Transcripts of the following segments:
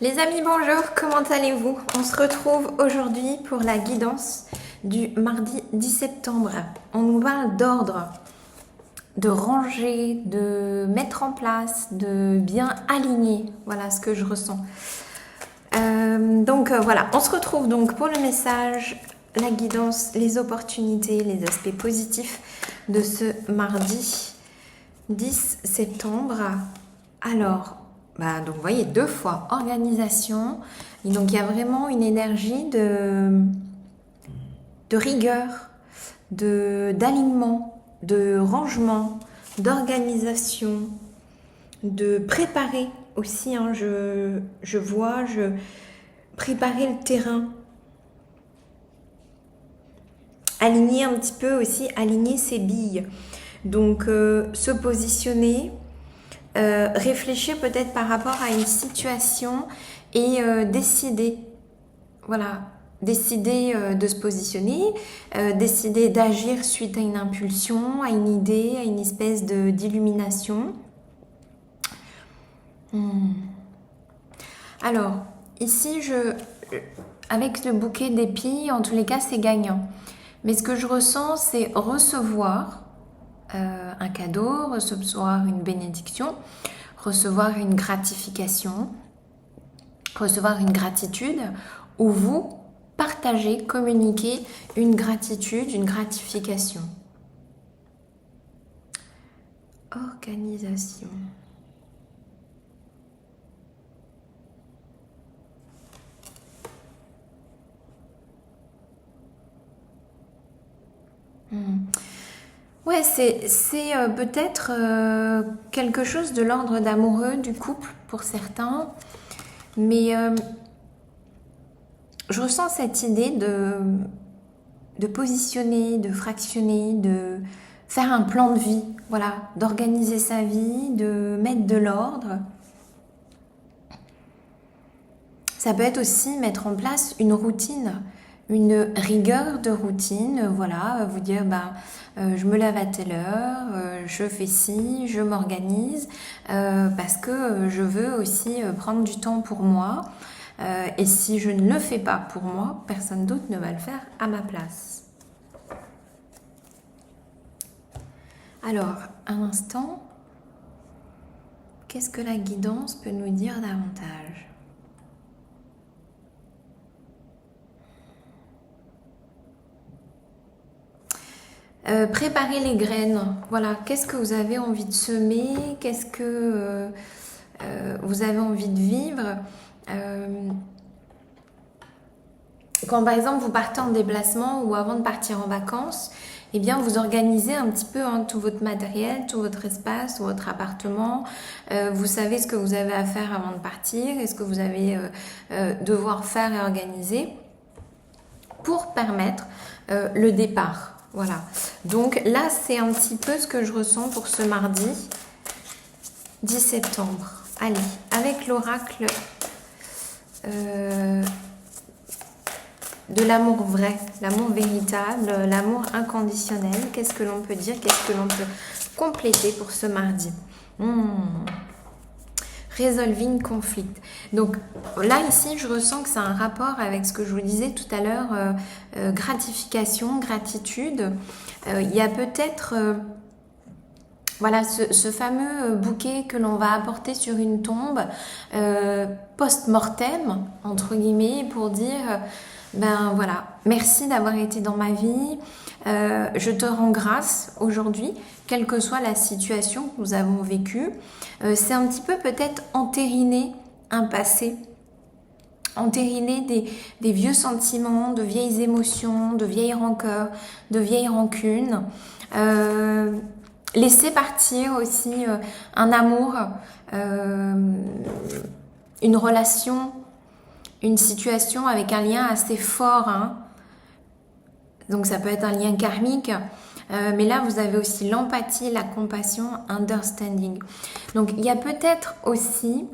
Les amis, bonjour, comment allez-vous? On se retrouve aujourd'hui pour la guidance du mardi 10 septembre. On nous parle d'ordre, de ranger, de mettre en place, de bien aligner. Voilà ce que je ressens. Voilà, on se retrouve donc pour le message, la guidance, les opportunités, les aspects positifs de ce mardi 10 septembre. Alors, donc vous voyez, 2 fois organisation. Et donc il y a vraiment une énergie de rigueur, d'alignement, de rangement, d'organisation, de préparer aussi. Je vois, préparer le terrain. Aligner un petit peu aussi, aligner ses billes. Donc se positionner. Réfléchir peut-être par rapport à une situation et décider, voilà, décider de se positionner, décider d'agir suite à une impulsion, à une idée, à une espèce d'illumination. Alors, ici, avec le bouquet d'épis, en tous les cas, c'est gagnant. Mais ce que je ressens, c'est recevoir un cadeau, recevoir une bénédiction, recevoir une gratification, recevoir une gratitude, où vous partagez, communiquez une gratitude, une gratification. Organisation. Ouais, c'est peut-être quelque chose de l'ordre d'amoureux du couple pour certains, mais je ressens cette idée de positionner, de fractionner, de faire un plan de vie, voilà, d'organiser sa vie, de mettre de l'ordre. Ça peut être aussi mettre en place une routine, une rigueur de routine, voilà, vous dire je me lève à telle heure, je fais ci, je m'organise parce que je veux aussi prendre du temps pour moi et si je ne le fais pas pour moi, personne d'autre ne va le faire à ma place. Alors, un instant, qu'est-ce que la guidance peut nous dire davantage ? Préparer les graines, voilà, qu'est-ce que vous avez envie de semer, qu'est-ce que vous avez envie de vivre. Quand par exemple vous partez en déplacement ou avant de partir en vacances, eh bien vous organisez un petit peu tout votre matériel, tout votre espace, tout votre appartement. Vous savez ce que vous avez à faire avant de partir et ce que vous allez devoir faire et organiser pour permettre le départ. Voilà, donc là c'est un petit peu ce que je ressens pour ce mardi 10 septembre. Allez, avec l'oracle de l'amour vrai, l'amour véritable, l'amour inconditionnel, qu'est-ce que l'on peut dire, qu'est-ce que l'on peut compléter pour ce mardi? Resolving conflict. Donc là ici je ressens que c'est un rapport avec ce que je vous disais tout à l'heure, gratification, gratitude. Il y a peut-être voilà ce fameux bouquet que l'on va apporter sur une tombe post-mortem entre guillemets pour dire voilà, merci d'avoir été dans ma vie, je te rends grâce aujourd'hui, quelle que soit la situation que nous avons vécue. C'est un petit peu peut-être entériner un passé, entériner des vieux sentiments, de vieilles émotions, de vieilles rancœurs, de vieilles rancunes. Laisser partir aussi un amour, une relation, une situation avec un lien assez fort. Donc ça peut être un lien karmique. Mais là, vous avez aussi l'empathie, la compassion, understanding. Donc, il y a peut-être aussi,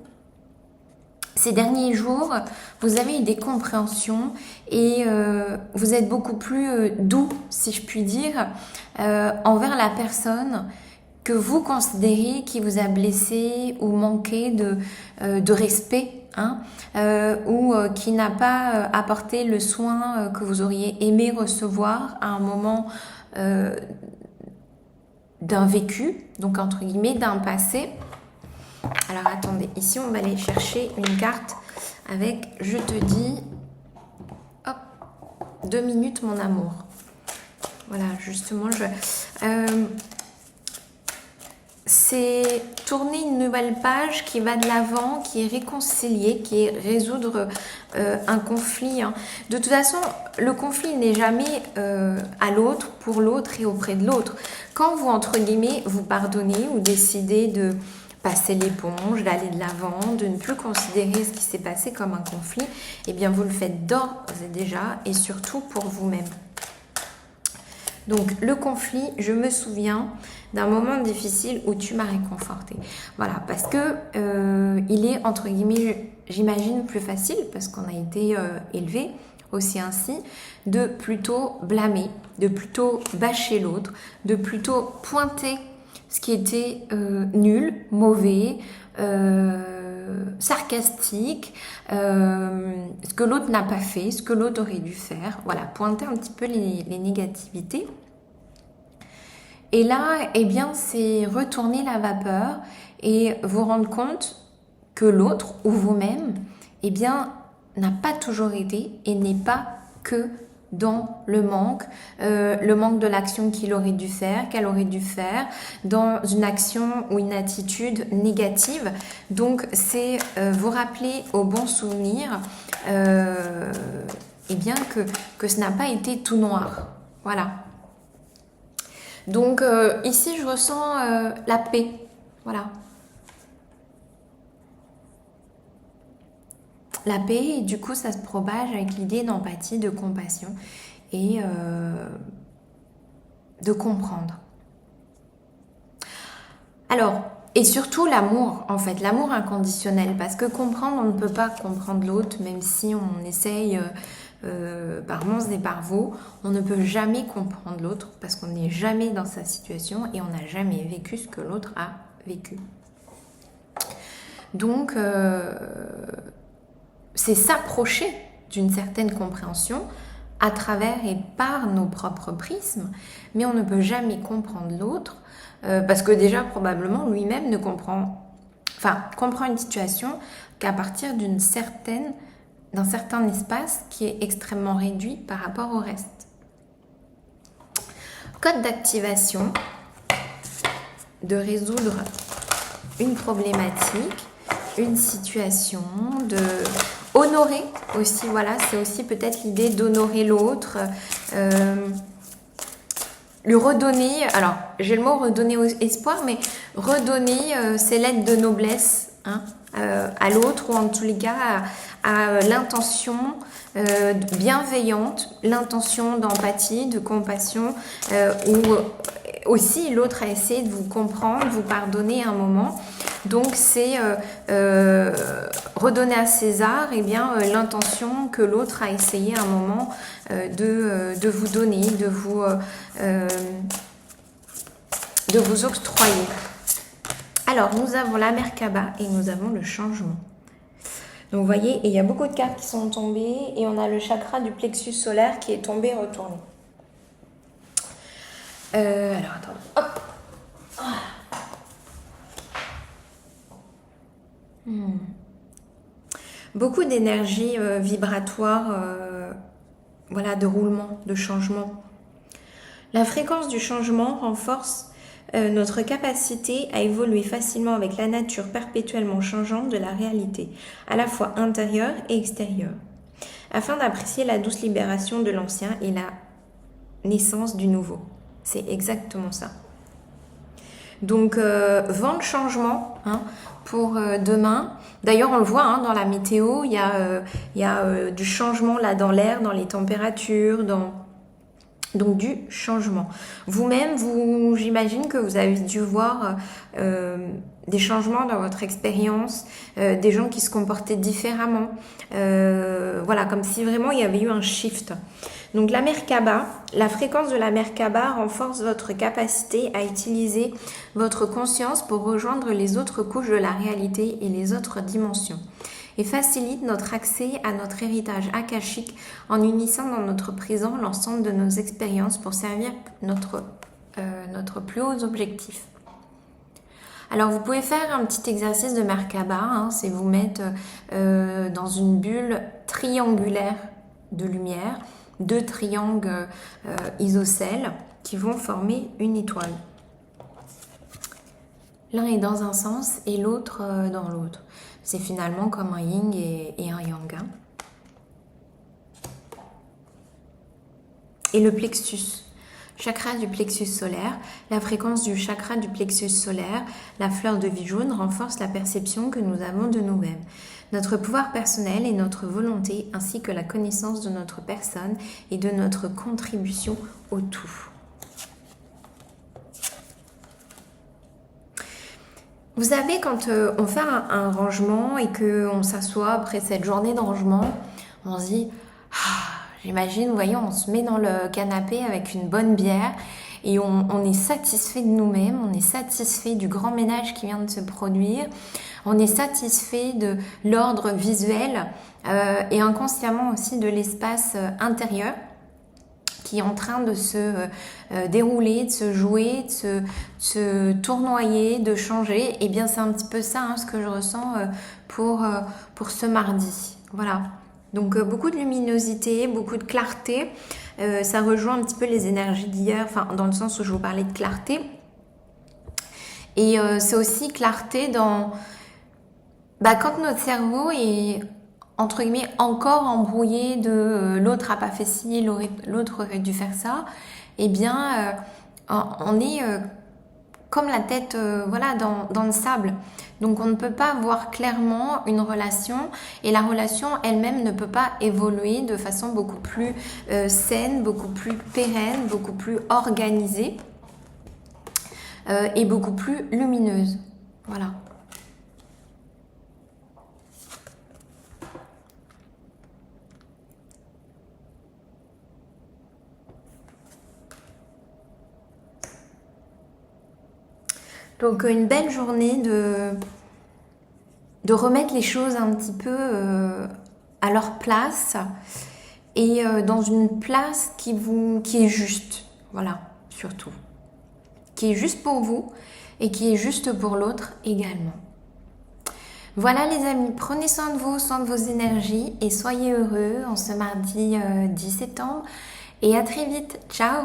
ces derniers jours, vous avez eu des compréhensions et vous êtes beaucoup plus doux, si je puis dire, envers la personne que vous considérez qui vous a blessé ou manqué de respect hein, ou qui n'a pas apporté le soin que vous auriez aimé recevoir à un moment d'un vécu, donc entre guillemets d'un passé. Alors attendez, ici on va aller chercher une carte avec « Je te dis », hop, 2 minutes mon amour. Voilà, justement, c'est tourner une nouvelle page qui va de l'avant, qui est réconcilier, qui est résoudre un conflit, hein. De toute façon, le conflit n'est jamais à l'autre, pour l'autre et auprès de l'autre. Quand vous, entre guillemets, vous pardonnez ou décidez de passer l'éponge, d'aller de l'avant, de ne plus considérer ce qui s'est passé comme un conflit, eh bien vous le faites d'ores et déjà et surtout pour vous-même. Donc le conflit, je me souviens d'un moment difficile où tu m'as réconforté. Voilà, parce que il est entre guillemets, j'imagine, plus facile, parce qu'on a été élevé aussi ainsi, de plutôt blâmer, de plutôt bâcher l'autre, de plutôt pointer ce qui était nul, mauvais, sarcastique, ce que l'autre n'a pas fait, ce que l'autre aurait dû faire. Voilà, pointer un petit peu les négativités. Et là, eh bien, c'est retourner la vapeur et vous rendre compte que l'autre ou vous-même, eh bien, n'a pas toujours été et n'est pas que dans le manque de l'action qu'il aurait dû faire, qu'elle aurait dû faire, dans une action ou une attitude négative. Donc, c'est vous rappeler au bon souvenir eh bien que ce n'a pas été tout noir. Voilà. Donc, ici, je ressens la paix. Voilà. La paix, et du coup, ça se propage avec l'idée d'empathie, de compassion et de comprendre. Alors, et surtout l'amour, en fait, l'amour inconditionnel, parce que comprendre, on ne peut pas comprendre l'autre, même si on essaye par manches et par veaux, on ne peut jamais comprendre l'autre, parce qu'on n'est jamais dans sa situation et on n'a jamais vécu ce que l'autre a vécu. Donc, c'est s'approcher d'une certaine compréhension à travers et par nos propres prismes, mais on ne peut jamais comprendre l'autre parce que déjà probablement lui-même ne comprend une situation qu'à partir d'un certain espace qui est extrêmement réduit par rapport au reste. Code d'activation, de résoudre une problématique, une situation, de honorer aussi, voilà, c'est aussi peut-être l'idée d'honorer l'autre, lui redonner, alors j'ai le mot redonner espoir, mais redonner ses lettres de noblesse, hein, à l'autre, ou en tous les cas à l'intention bienveillante, l'intention d'empathie, de compassion, où aussi l'autre a essayé de vous comprendre, vous pardonner à un moment. Donc c'est redonner à César l'intention que l'autre a essayé à un moment de vous donner, de vous octroyer. Alors nous avons la Merkaba et nous avons le changement. Donc vous voyez, il y a beaucoup de cartes qui sont tombées et on a le chakra du plexus solaire qui est tombé retourné. Alors attendez, hop. Beaucoup d'énergie vibratoire, voilà, de roulement, de changement. La fréquence du changement renforce notre capacité à évoluer facilement avec la nature perpétuellement changeante de la réalité, à la fois intérieure et extérieure, afin d'apprécier la douce libération de l'ancien et la naissance du nouveau. C'est exactement ça. Donc, vent de changement, hein, pour demain. D'ailleurs, on le voit, hein, dans la météo, il y a du changement là dans l'air, dans les températures, donc du changement. Vous-même, j'imagine que vous avez dû voir des changements dans votre expérience, des gens qui se comportaient différemment. Voilà, comme si vraiment il y avait eu un shift. Donc la Merkaba, la fréquence de la Merkaba renforce votre capacité à utiliser votre conscience pour rejoindre les autres couches de la réalité et les autres dimensions. et facilite notre accès à notre héritage akashique en unissant dans notre présent l'ensemble de nos expériences pour servir notre plus hauts objectifs. Alors vous pouvez faire un petit exercice de Merkaba, hein, c'est vous mettre dans une bulle triangulaire de lumière, 2 triangles isocèles qui vont former une étoile. L'un est dans un sens et l'autre dans l'autre. C'est finalement comme un yin et un yang. Hein. Et le plexus. Chakra du plexus solaire, la fréquence du chakra du plexus solaire, la fleur de vie jaune renforce la perception que nous avons de nous-mêmes, notre pouvoir personnel et notre volonté, ainsi que la connaissance de notre personne et de notre contribution au tout. Vous savez, quand on fait un rangement et qu'on s'assoit après cette journée de rangement, on se dit j'imagine, vous voyez, on se met dans le canapé avec une bonne bière et on est satisfait de nous-mêmes, on est satisfait du grand ménage qui vient de se produire, on est satisfait de l'ordre visuel et inconsciemment aussi de l'espace intérieur qui est en train de se dérouler, de se jouer, de se tournoyer, de changer. Et bien c'est un petit peu ça ce que je ressens pour ce mardi. Voilà. Donc beaucoup de luminosité, beaucoup de clarté, ça rejoint un petit peu les énergies d'hier, enfin dans le sens où je vous parlais de clarté. Et c'est aussi clarté dans quand notre cerveau est entre guillemets encore embrouillé de l'autre a pas fait ci, l'autre aurait dû faire ça, eh bien on est comme la tête dans le sable. Donc on ne peut pas voir clairement une relation et la relation elle-même ne peut pas évoluer de façon beaucoup plus saine, beaucoup plus pérenne, beaucoup plus organisée et beaucoup plus lumineuse. Voilà. Donc une belle journée de remettre les choses un petit peu à leur place et dans une place qui est juste, voilà, surtout. Qui est juste pour vous et qui est juste pour l'autre également. Voilà les amis, prenez soin de vous, soin de vos énergies et soyez heureux en ce mardi 10 septembre et à très vite. Ciao!